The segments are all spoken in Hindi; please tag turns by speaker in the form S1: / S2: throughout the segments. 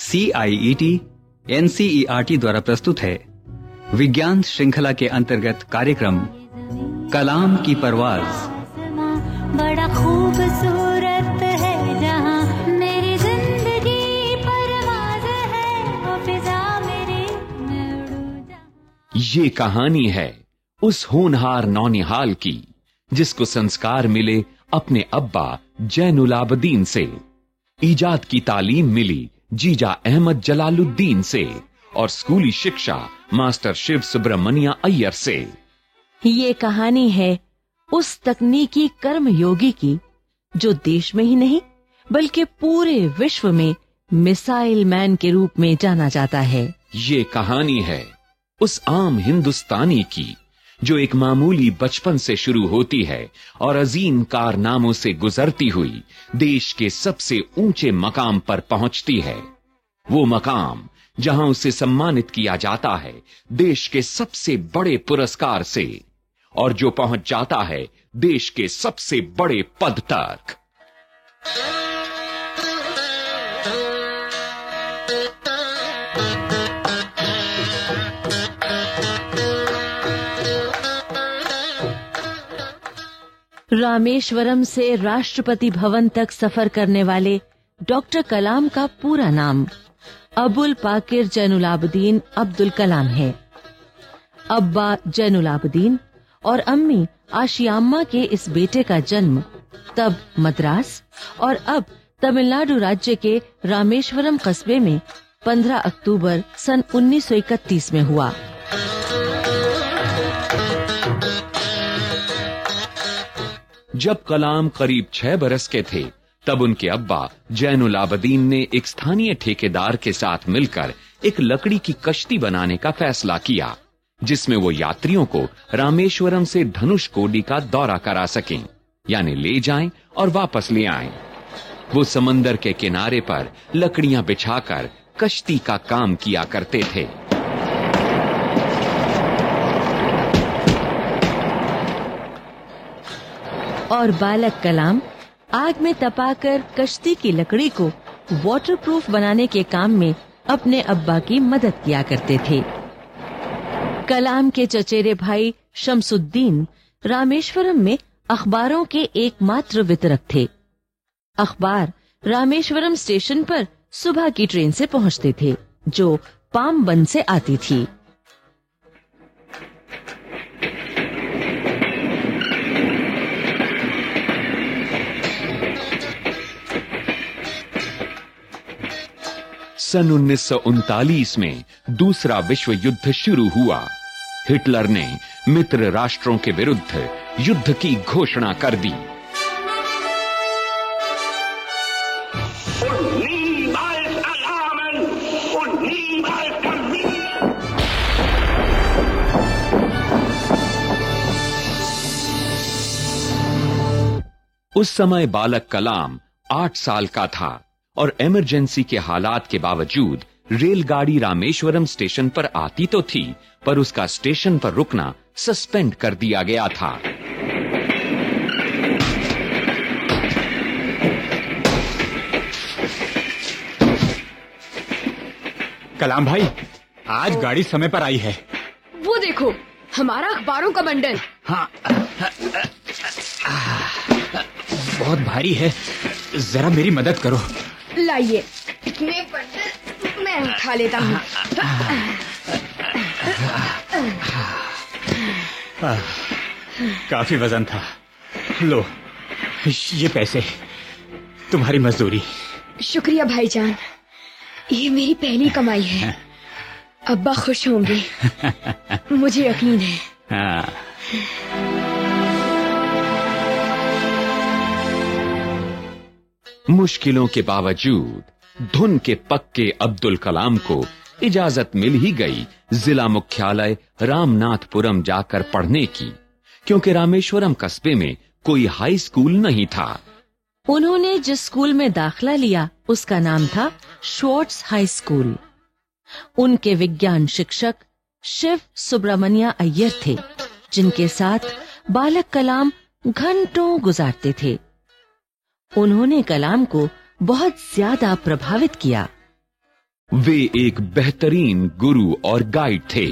S1: CIET NCERT द्वारा प्रस्तुत है विज्ञान श्रृंखला के अंतर्गत कार्यक्रम कलाम की परवाज।
S2: बड़ा खूबसूरत है जहां मेरी जिंदगी परवाज है, वो फिजा मेरी मैं उड़ूं जहां।
S3: ये कहानी है उस होनहार नौनिहाल की जिसको संस्कार मिले अपने अब्बा जैनुलाब्दीन से, इजाद की तालीम मिली जीजा अहमद जलालुद्दीन से और स्कूली शिक्षा मास्टर शिव सुब्रमण्या अय्यर से।
S4: ये कहानी है उस तकनीकी कर्मयोगी की जो देश में ही नहीं बल्कि पूरे विश्व में मिसाइल मैन के रूप में जाना जाता है।
S3: ये कहानी है उस आम हिंदुस्तानी की जो एक मामूली बचपन से शुरू होती है और अजीम कारनामों से गुजरती हुई देश के सबसे ऊंचे मकाम पर पहुंचती है। वो मकाम जहां उसे सम्मानित किया जाता है देश के सबसे बड़े पुरस्कार से, और जो पहुंच जाता है देश के सबसे बड़े पद तक।
S4: रामेश्वरम से राष्ट्रपति भवन तक सफर करने वाले डॉक्टर कलाम का पूरा नाम अबुल पाकिर जैनुलाब्दीन अब्दुल कलाम है। अब्बा जैनुलाब्दीन और अम्मी आशियाम्मा के इस बेटे का जन्म तब मद्रास और अब तमिलनाडु राज्य के रामेश्वरम कस्बे में 15 अक्टूबर सन 1931 में हुआ।
S3: जब कलाम करीब 6 बरस के थे तब उनके अब्बा जैनुलाब्दीन ने एक स्थानीय ठेकेदार के साथ मिलकर एक लकड़ी की कश्ती बनाने का फैसला किया जिसमें वो यात्रियों को रामेश्वरम से धनुषकोडी का दौरा करा सकें, यानी ले जाएं और वापस ले आएं। वो समंदर के किनारे पर लकड़ियां बिछाकर कश्ती का काम किया करते थे।
S4: और बालक कलाम आग में तपाकर कश्ती की लकड़ी को वाटरप्रूफ बनाने के काम में अपने अब्बा की मदद किया करते थे। कलाम के चचेरे भाई शमसुद्दीन रामेश्वरम में अखबारों के एकमात्र वितरक थे। अखबार रामेश्वरम स्टेशन पर सुबह की ट्रेन से पहुंचते थे जो पामबन से आती थी।
S3: सन 1939 में दूसरा विश्व युद्ध शुरू हुआ। हिटलर ने मित्र राष्ट्रों के विरुद्ध युद्ध की घोषणा कर दी। उस समय बालक कलाम 8 साल का था और इमरजेंसी के हालात के बावजूद रेलगाड़ी रामेश्वरम स्टेशन पर आती तो थी पर उसका स्टेशन पर रुकना सस्पेंड कर दिया गया था।
S5: कलाम भाई, आज गाड़ी समय पर आई है।
S6: वो देखो, हमारा अखबारों का बंडल।
S5: हाँ, बहुत भारी है, जरा मेरी मदद करो।
S6: लाइए, इतने बंडल मैं उठा लेता हूँ।
S5: काफी वजन था। लो, ये पैसे, तुम्हारी मजदूरी।
S6: शुक्रिया भाईजान, ये मेरी पहली कमाई है। अब्बा खुश होंगे, मुझे यकीन है।
S5: हाँ।
S3: मुश्किलों के बावजूद धुन के पक्के अब्दुल कलाम को इजाजत मिल ही गई जिला मुख्यालय रामनाथपुरम जाकर पढ़ने की, क्योंकि रामेश्वरम कस्बे में कोई हाई स्कूल नहीं था।
S4: उन्होंने जिस स्कूल में दाखिला लिया उसका नाम था श्वार्ट्ज हाई स्कूल। उनके विज्ञान शिक्षक शिव सुब्रमण्या अय्यर थे जिनके साथ बालक कलाम घंटों गुजारते थे। उन्होंने कलाम को बहुत ज्यादा प्रभावित किया।
S3: वे एक बेहतरीन गुरु और गाइड थे।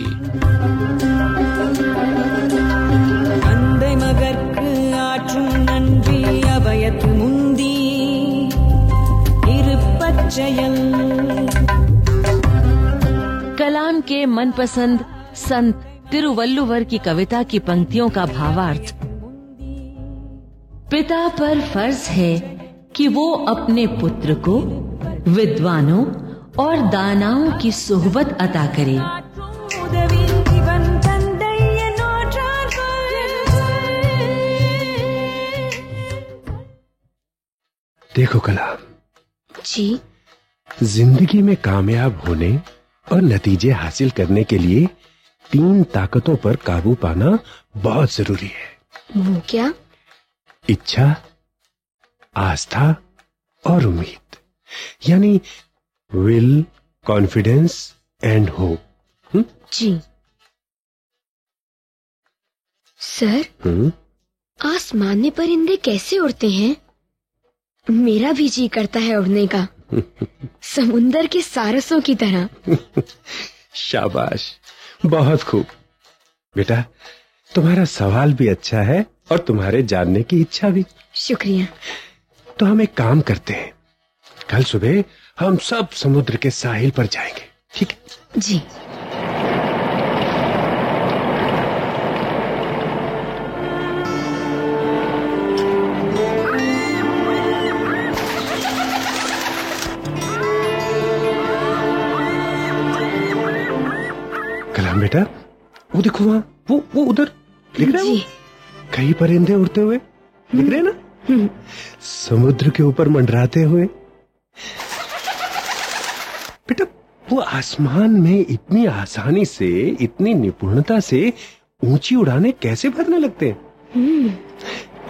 S4: कलाम के मनपसंद संत तिरुवल्लुवर की कविता की पंक्तियों का भावार्थ: पिता पर फर्ज है कि वो अपने पुत्र को विद्वानों और दानाओं की सोहबत अता करे।
S7: देखो कलाम
S6: जी,
S7: जिंदगी में कामयाब होने और नतीजे हासिल करने के लिए 3 ताकतों पर काबू पाना बहुत जरूरी है।
S6: वो क्या?
S7: इच्छा, आस्था और उम्मीद, यानी विल, कॉन्फिडेंस एंड होप।
S6: जी सर, आसमान में परिंदे कैसे उड़ते हैं? मेरा भी जी करता है उड़ने का, समुंदर के सारसों की तरह।
S7: शाबाश, बहुत खूब बेटा, तुम्हारा सवाल भी अच्छा है और तुम्हारे जानने की इच्छा भी।
S6: शुक्रिया।
S7: तो हम एक काम करते हैं, कल सुबह हम सब समुद्र के साहिल पर जाएंगे, ठीक है?
S6: जी।
S7: कलाम बेटा, वो देखो वहां, वो उधर दिख रहा है? कई परिंदे उड़ते हुए दिख रहे हैं ना, समुद्र के ऊपर मंडराते हुए। बेटा, वो आसमान में इतनी आसानी से, इतनी निपुणता से ऊंची उड़ाने कैसे भरने लगते हैं?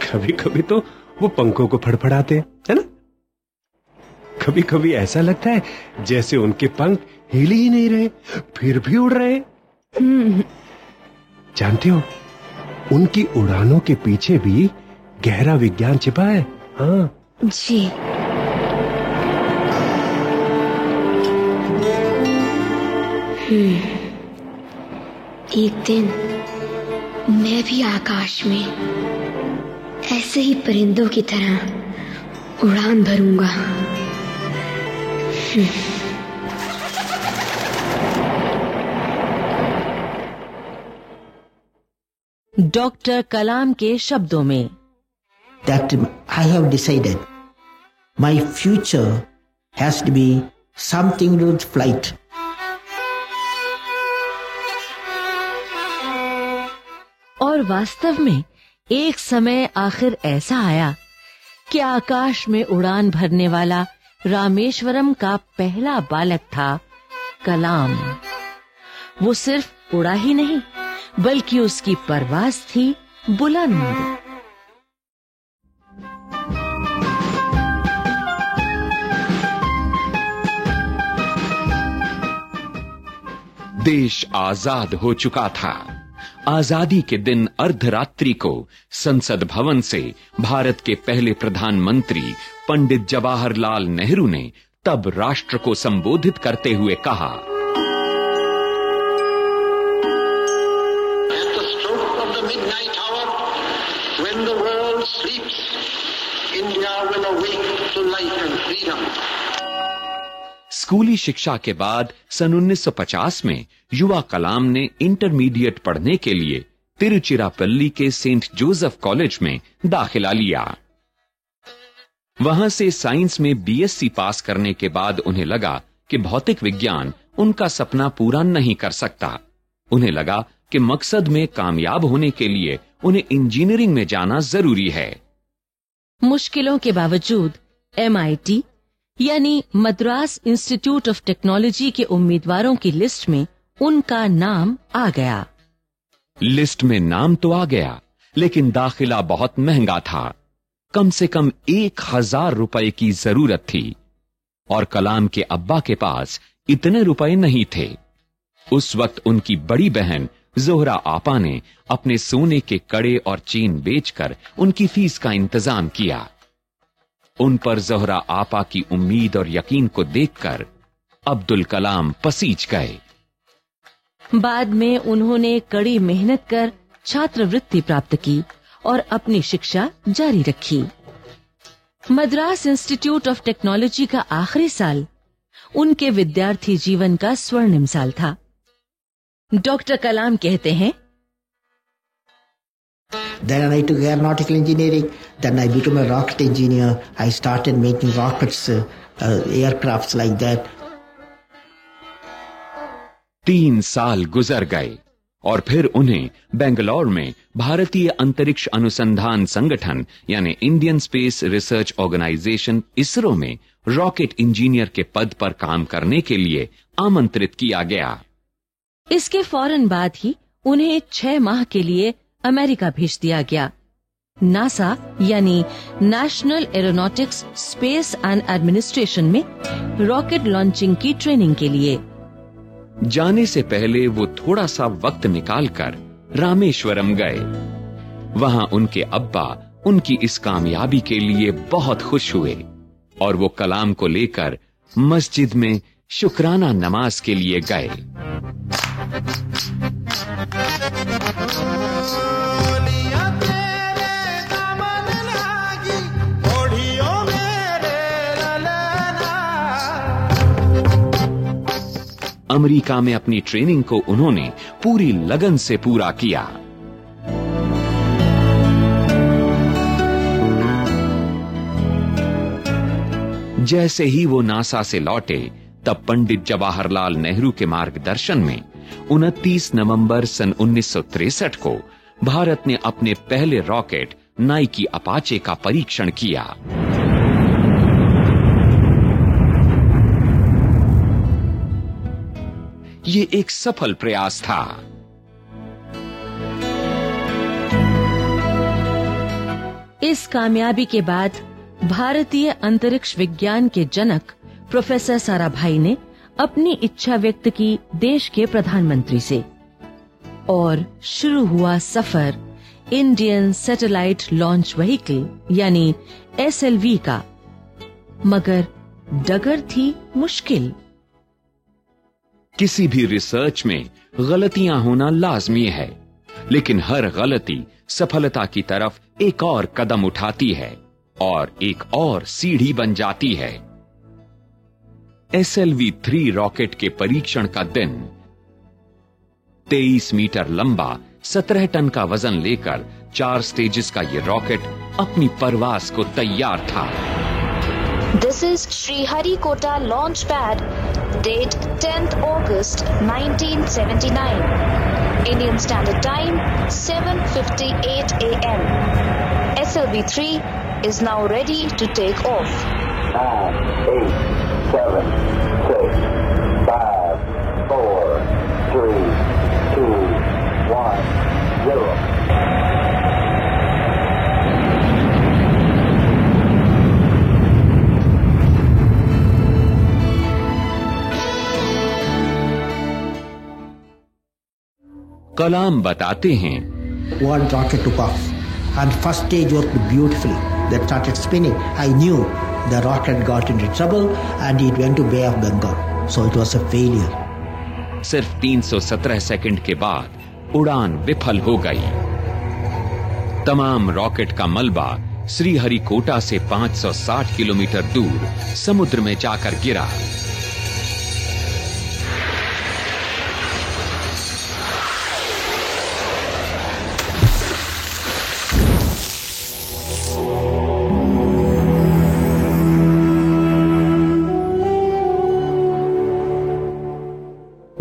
S7: कभी कभी तो वो पंखों को फड़फड़ाते हैं, है ना? कभी कभी ऐसा लगता है जैसे उनके पंख हिल ही नहीं रहे, फिर भी उड़ रहे हैं। जानते हो, उनकी उड़ानों के पीछे भी गहरा विज्ञान छिपा है। हाँ
S6: जी। एक दिन मैं भी आकाश में ऐसे ही परिंदों की तरह उड़ान भरूंगा।
S4: डॉक्टर कलाम के शब्दों में,
S8: that I have decided my future has to be something to do with flight.
S4: और वास्तव में एक समय आखिर ऐसा आया कि आकाश में उड़ान भरने वाला रामेश्वरम का पहला बालक था कलाम। वो सिर्फ उड़ा ही नहीं, बल्कि उसकी परवाज़ थी बुलंद।
S3: देश आजाद हो चुका था। आजादी के दिन अर्धरात्रि को संसद भवन से भारत के पहले प्रधानमंत्री पंडित जवाहरलाल नेहरू ने तब राष्ट्र को संबोधित करते हुए कहा,
S9: When the world sleeps, India will awake to life and freedom.
S3: स्कूली शिक्षा के बाद सन 1950 में युवा कलाम ने इंटरमीडिएट पढ़ने के लिए तिरुचिरापल्ली के सेंट जोसेफ कॉलेज में दाखिला लिया। वहां से साइंस में बीएससी पास करने के बाद उन्हें लगा कि भौतिक विज्ञान उनका सपना पूरा नहीं कर सकता। उन्हें लगा कि मकसद में कामयाब होने के लिए उन्हें इंजीनियरिंग में जाना जरूरी है।
S4: मुश्किलों के बावजूद MIT यानी मद्रास इंस्टीट्यूट ऑफ टेक्नोलॉजी के उम्मीदवारों की लिस्ट में उनका नाम आ गया।
S3: लिस्ट में नाम तो आ गया, लेकिन दाखिला बहुत महंगा था। कम से कम 1000 रुपए की जरूरत थी और कलाम के अब्बा के पास इतने रुपए नहीं थे। उस वक्त उनकी बड़ी बहन जोहरा आपा ने अपने सोने के कड़े और चेन बेचकर उनकी फीस का इंतजाम किया। उन पर जोहरा आपा की उम्मीद और यकीन को देखकर अब्दुल कलाम पसीज गए।
S4: बाद में उन्होंने कड़ी मेहनत कर छात्रवृत्ति प्राप्त की और अपनी शिक्षा जारी रखी। मद्रास इंस्टीट्यूट ऑफ टेक्नोलॉजी का आखिरी साल उनके विद्यार्थी जीवन का स्वर्णिम साल था। डॉक्टर कलाम कहते हैं,
S8: Then I took aeronautical engineering. Then I became a rocket engineer. I started making rockets, aircrafts like that.
S3: 3 साल गुजर गए और फिर उन्हें बेंगलौर में भारतीय अंतरिक्ष अनुसंधान संगठन यानी Indian space research organisation ISRO में रॉकेट इंजीनियर के पद पर काम करने के लिए आमंत्रित किया गया।
S4: इसके फौरन बाद ही उन्हें 6 माह के लिए अमेरिका भेज दिया गया, नासा यानी national aeronautics space and administration में रॉकेट लॉन्चिंग की ट्रेनिंग के लिए।
S3: जाने से पहले वो थोड़ा सा वक्त निकालकर रामेश्वरम गए। वहां उनके अब्बा उनकी इस कामयाबी के लिए बहुत खुश हुए और वो कलाम को लेकर मस्जिद में शुक्राना नमाज के लिए गए। अमेरिका में अपनी ट्रेनिंग को उन्होंने पूरी लगन से पूरा किया। जैसे ही वो नासा से लौटे तब पंडित जवाहरलाल नेहरू के मार्गदर्शन में 29 नवंबर सन 1963 को भारत ने अपने पहले रॉकेट नाइकी अपाचे का परीक्षण किया। ये एक सफल प्रयास था।
S4: इस कामयाबी के बाद भारतीय अंतरिक्ष विज्ञान के जनक प्रोफेसर साराभाई ने अपनी इच्छा व्यक्त की देश के प्रधानमंत्री से और शुरू हुआ सफर इंडियन सैटेलाइट लॉन्च व्हीकल यानी SLV का। मगर डगर थी मुश्किल।
S3: किसी भी रिसर्च में गलतियां होना लाजमी है, लेकिन हर गलती सफलता की तरफ एक और कदम उठाती है और एक और सीढ़ी बन जाती है। SLV-3 रॉकेट के परीक्षण का दिन 23 मीटर लंबा 17 टन का वजन लेकर 4 स्टेजेस का ये रॉकेट अपनी परवास को तैयार था।
S10: This is Sriharikota launch pad, date 10th August 1979. Indian Standard Time 7:58 a.m. SLV-3 is now ready to take off.
S9: 9, 8, 7, 6, 5, 4, 3, 2, 1, 0.
S3: कलाम बताते हैं,
S8: One rocket took off, and first stage worked beautifully. That started spinning. I knew the rocket got into trouble, and it went to Bay of Bengal. So it was a failure.
S3: सिर्फ 317 सेकंड के बाद उड़ान विफल हो गई। तमाम रॉकेट का मलबा श्रीहरिकोटा से 560 किलोमीटर दूर समुद्र में जाकर गिरा।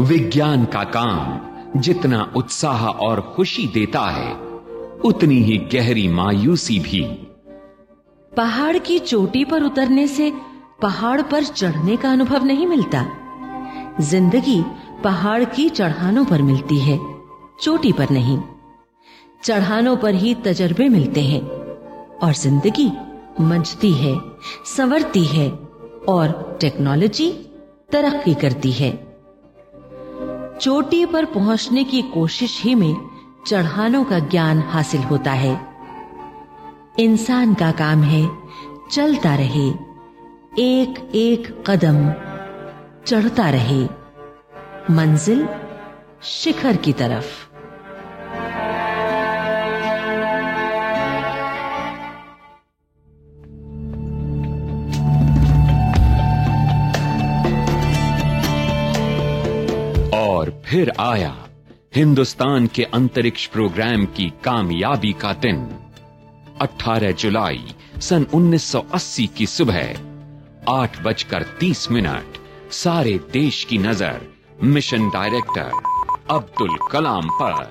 S3: विज्ञान का काम जितना उत्साह और खुशी देता है, उतनी ही गहरी मायूसी भी।
S4: पहाड़ की चोटी पर उतरने से पहाड़ पर चढ़ने का अनुभव नहीं मिलता। जिंदगी पहाड़ की चढ़ानों पर मिलती है, चोटी पर नहीं। चढ़ानों पर ही तजर्बे मिलते हैं और जिंदगी मंचती है, संवरती है और टेक्नोलॉजी तरक्की करती है। चोटी पर पहुंचने की कोशिश ही में चढ़ानों का ज्ञान हासिल होता है। इंसान का काम है चलता रहे, एक एक कदम चढ़ता रहे, मंजिल शिखर की तरफ।
S3: और फिर आया हिंदुस्तान के अंतरिक्ष प्रोग्राम की कामयाबी का दिन। 18 जुलाई सन 1980 की सुबह 8:30 सारे देश की नजर मिशन डायरेक्टर अब्दुल कलाम पर।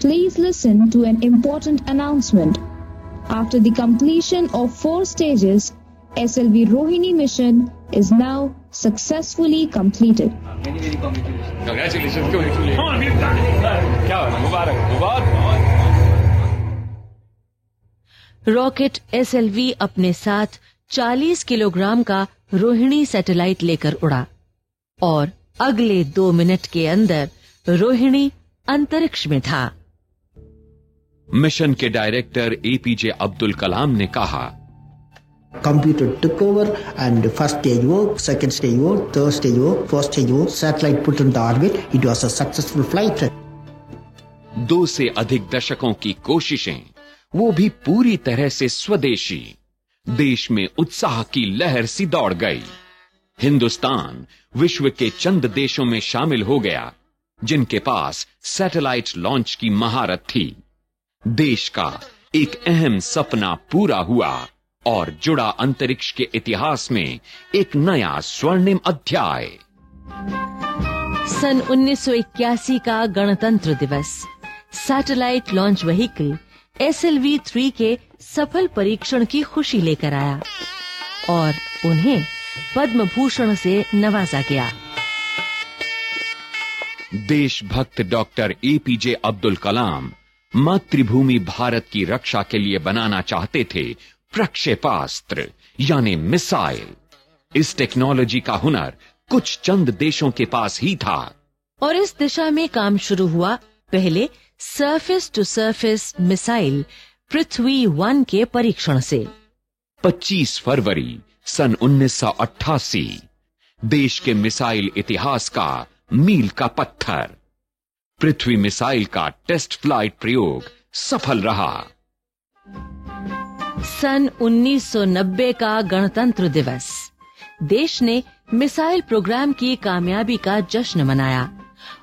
S10: Please listen to an important announcement. After the completion of 4 stages, SLV Rohini mission is now successfully completed.
S3: Congratulations.
S4: Rocket SLV अपने साथ 40 किलोग्राम का रोहिणी सैटेलाइट लेकर उड़ा और अगले 2 मिनट के अंदर रोहिणी अंतरिक्ष में था।
S3: मिशन के डायरेक्टर APJ अब्दुल कलाम ने कहा,
S8: Computer took over and first stage work, second stage work, third stage work, fourth stage work, satellite put into orbit. It was a successful flight.
S3: 2 से अधिक दशकों की कोशिशें, वो भी पूरी तरह से स्वदेशी। देश में उत्साह की लहर सी दौड़ गई। हिंदुस्तान विश्व के चंद देशों में शामिल हो गया जिनके पास सैटेलाइट लॉन्च की महारत थी। देश का एक अहम सपना पूरा हुआ और जुड़ा अंतरिक्ष के इतिहास में एक नया स्वर्णिम अध्याय।
S4: सन 1981 का गणतंत्र दिवस सैटेलाइट लॉन्च व्हीकल SLV-3 के सफल परीक्षण की खुशी लेकर आया और उन्हें पद्म भूषण से नवाजा गया।
S3: देशभक्त डॉक्टर APJ अब्दुल कलाम मातृभूमि भारत की रक्षा के लिए बनाना चाहते थे प्रक्षेपास्त्र यानी मिसाइल। इस टेक्नोलॉजी का हुनर कुछ चंद देशों के पास ही था
S4: और इस दिशा में काम शुरू हुआ पहले सरफेस टू सरफेस मिसाइल पृथ्वी 1 के परीक्षण से।
S3: 25 फरवरी सन 1988 देश के मिसाइल इतिहास का मील का पत्थर। पृथ्वी मिसाइल का टेस्ट फ्लाइट प्रयोग सफल रहा।
S4: सन 1990 का गणतंत्र दिवस देश ने मिसाइल प्रोग्राम की कामयाबी का जश्न मनाया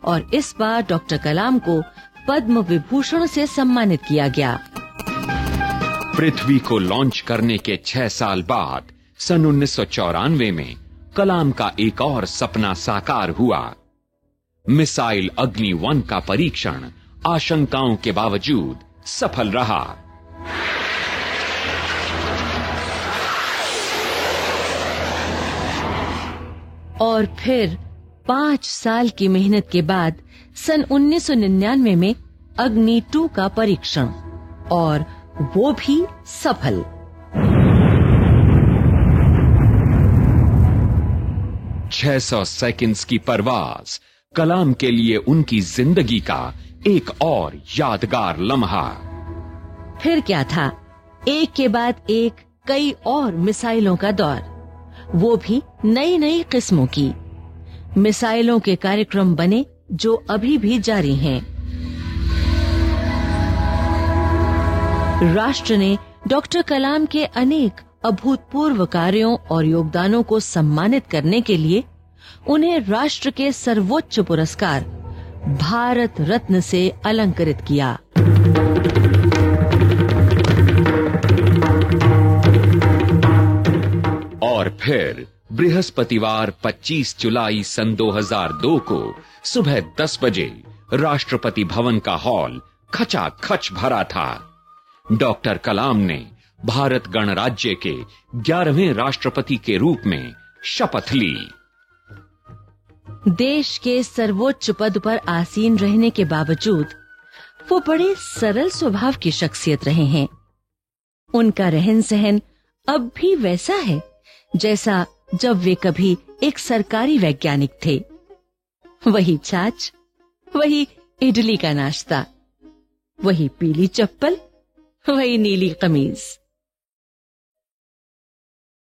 S4: और इस बार डॉक्टर कलाम को पद्म विभूषण से सम्मानित किया गया।
S3: पृथ्वी को लॉन्च करने के 6 साल बाद सन 1994 में कलाम का एक और सपना साकार हुआ। मिसाइल अग्नि 1 का परीक्षण आशंकाओं के बावजूद सफल रहा।
S4: और फिर 5 साल की मेहनत के बाद सन 1999 में अग्नि 2 का परीक्षण और वो भी सफल।
S3: $600 सेकंड्स की परवाज कलाम के लिए उनकी जिंदगी का एक और यादगार लम्हा।
S4: फिर क्या था, एक के बाद एक कई और मिसाइलों का दौर, वो भी नई नई किस्मों की। मिसाइलों के कार्यक्रम बने जो अभी भी जारी हैं। राष्ट्र ने डॉक्टर कलाम के अनेक अभूतपूर्व कार्यों और योगदानों को सम्मानित करने के लिए उन्हें राष्ट्र के सर्वोच्च पुरस्कार भारत रत्न से अलंकृत किया।
S3: और फिर बृहस्पतिवार 25 जुलाई सन 2002 को सुबह 10 बजे राष्ट्रपति भवन का हॉल खचाखच भरा था। डॉक्टर कलाम ने भारत गणराज्य के 11वें राष्ट्रपति के रूप में शपथ ली।
S4: देश के सर्वोच्च पद पर आसीन रहने के बावजूद वो बड़े सरल स्वभाव की शख्सियत रहे हैं। उनका रहन सहन अब भी वैसा है जैसा जब वे कभी एक सरकारी वैज्ञानिक थे। वही छाछ, वही इडली का नाश्ता, वही पीली चप्पल, वही नीली कमीज।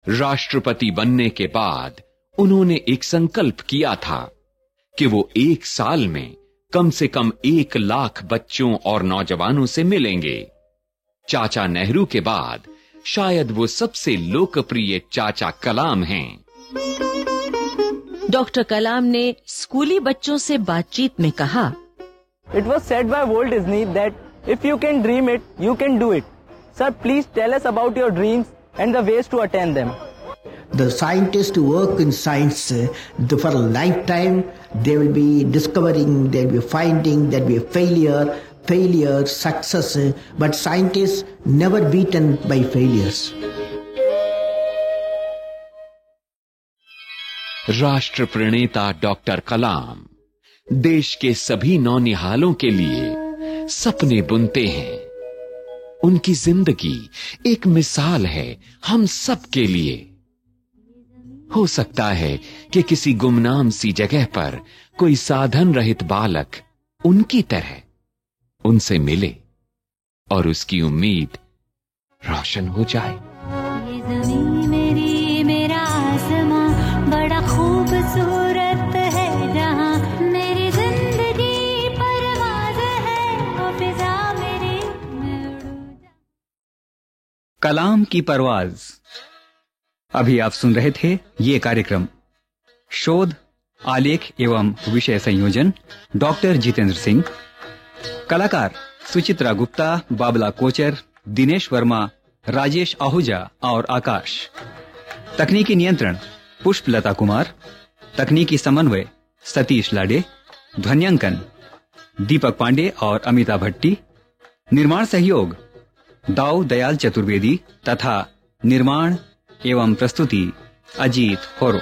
S3: राष्ट्रपति बनने के बाद उन्होंने एक संकल्प किया था कि वो 1 साल में कम से कम 1 लाख बच्चों और नौजवानों से मिलेंगे। चाचा नेहरू के बाद शायद वो सबसे लोकप्रिय चाचा कलाम हैं।
S4: डॉक्टर कलाम ने स्कूली बच्चों से बातचीत में कहा,
S11: It was said by Walt Disney that if you can dream it, you can do it. Sir, please tell us about your dreams and the ways to attain them.
S8: The scientists who work in science for a lifetime, they will be discovering, they will be finding, there will be failure, success, but scientists never beaten by failures.
S3: राष्ट्र प्रणेता डॉक्टर कलाम देश के सभी नौनिहालों के लिए सपने बुनते हैं। उनकी जिंदगी एक मिसाल है हम सब के लिए। हो सकता है कि किसी गुमनाम सी जगह पर कोई साधन रहित बालक उनकी तरह उनसे मिले और उसकी उम्मीद रोशन हो जाए।
S2: ये ज़मीं मेरी, मेरा आसमां बड़ा खूबसूरत है जहां मेरी जिंदगी परवाज़ है वो फिज़ा मेरी मैं उड़ूं।
S1: कलाम की परवाज। अभी आप सुन रहे थे ये कार्यक्रम। शोध, आलेख एवं विषय संयोजन डॉक्टर जितेंद्र सिंह। कलाकार सुचित्रा गुप्ता, बाबला कोचर, दिनेश वर्मा, राजेश आहूजा और आकाश। तकनीकी नियंत्रण पुष्पलता कुमार। तकनीकी समन्वय सतीश लाडे। ध्वन्यांकन दीपक पांडे और अमिता भट्टी। निर्माण सहयोग दाऊ दयाल चतुर्वेदी तथा निर्माण एवं प्रस्तुति अजीत होरो।